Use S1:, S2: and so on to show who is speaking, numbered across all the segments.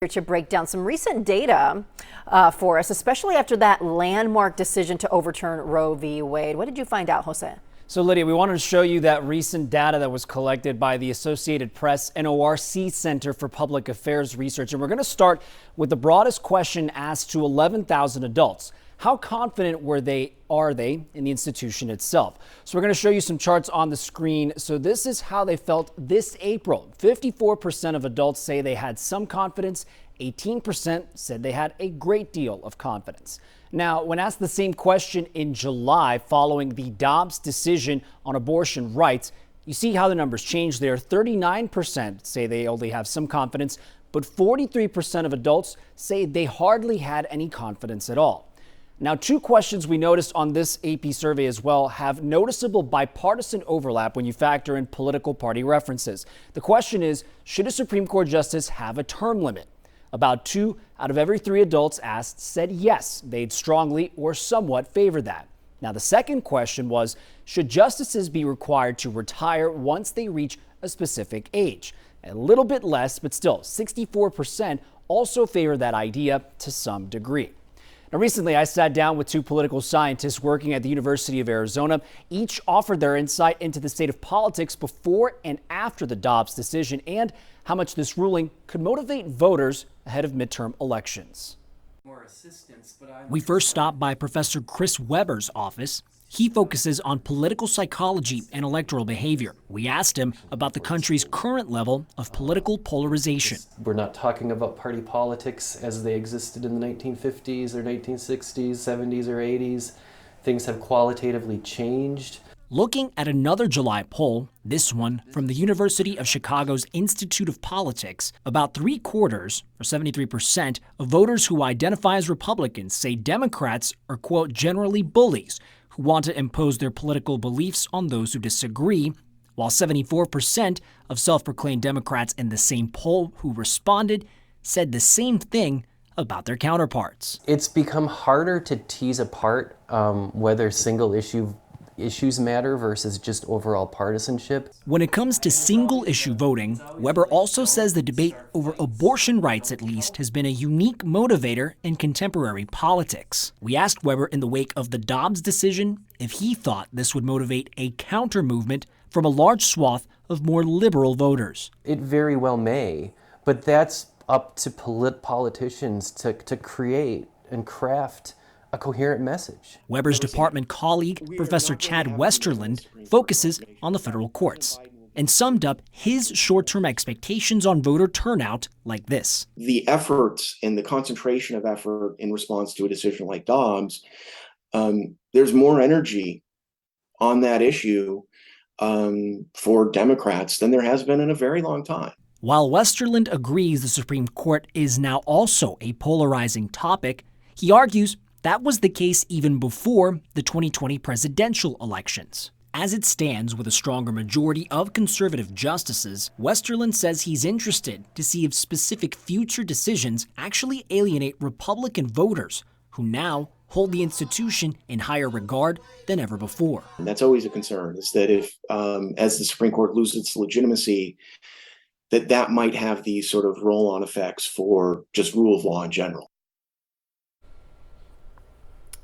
S1: Here to break down some recent data for us, especially after that landmark decision to overturn Roe v. Wade. What did you find out, Jose?
S2: So, Lydia, we wanted to show you that recent data that was collected by the Associated Press and ORC Center for Public Affairs Research. And we're going to start with the broadest question asked to 11,000 adults. How confident are they in the institution itself? So we're going to show you some charts on the screen. So this is how they felt this April. 54% of adults say they had some confidence. 18% said they had a great deal of confidence. Now, when asked the same question in July following the Dobbs decision on abortion rights, you see how the numbers change there. 39% say they only have some confidence, but 43% of adults say they hardly had any confidence at all. Now, two questions we noticed on this AP survey as well have noticeable bipartisan overlap when you factor in political party references. The question is, should a Supreme Court justice have a term limit? About 2 out of every 3 adults asked said yes, they'd strongly or somewhat favor that. Now, the second question was, should justices be required to retire once they reach a specific age? A little bit less, but still 64% also favor that idea to some degree. Now, recently, I sat down with 2 political scientists working at the University of Arizona. Each offered their insight into the state of politics before and after the Dobbs decision and how much this ruling could motivate voters ahead of midterm elections. We first stopped by Professor Chris Weber's office. He focuses on political psychology and electoral behavior. We asked him about the country's current level of political polarization.
S3: We're not talking about party politics as they existed in the 1950s or 1960s, 70s or 80s. Things have qualitatively changed.
S4: Looking at another July poll, this one from the University of Chicago's Institute of Politics, about 3/4, or 73%, of voters who identify as Republicans say Democrats are, quote, generally bullies who want to impose their political beliefs on those who disagree, while 74% of self-proclaimed Democrats in the same poll who responded said the same thing about their counterparts.
S3: It's become harder to tease apart whether single issues matter versus just overall partisanship.
S4: When it comes to single-issue voting, Weber also says the debate over abortion rights, at least, has been a unique motivator in contemporary politics. We asked Weber in the wake of the Dobbs decision if he thought this would motivate a counter-movement from a large swath of more liberal voters.
S3: It very well may, but that's up to politicians to create and craft a coherent message.
S4: Weber's department colleague, Professor Chad Westerland, focuses on the federal courts and summed up his short-term expectations on voter turnout like this.
S5: The efforts and the concentration of effort in response to a decision like Dobbs, there's more energy on that issue for Democrats than there has been in a very long time.
S4: While Westerland agrees the Supreme Court is now also a polarizing topic, he argues that was the case even before the 2020 presidential elections. As it stands with a stronger majority of conservative justices, Westerland says he's interested to see if specific future decisions actually alienate Republican voters who now hold the institution in higher regard than ever before.
S5: And that's always a concern, is that if, as the Supreme Court loses its legitimacy, that might have these sort of roll-on effects for just rule of law in general.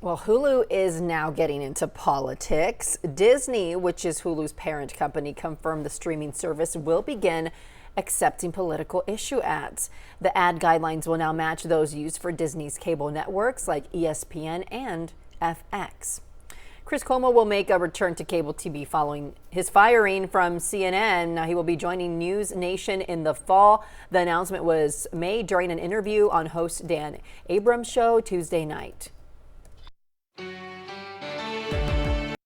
S1: Well, Hulu is now getting into politics. Disney, which is Hulu's parent company, confirmed the streaming service will begin accepting political issue ads. The ad guidelines will now match those used for Disney's cable networks like ESPN and FX. Chris Cuomo will make a return to cable TV following his firing from CNN. Now, he will be joining News Nation in the fall. The announcement was made during an interview on host Dan Abrams' show Tuesday night.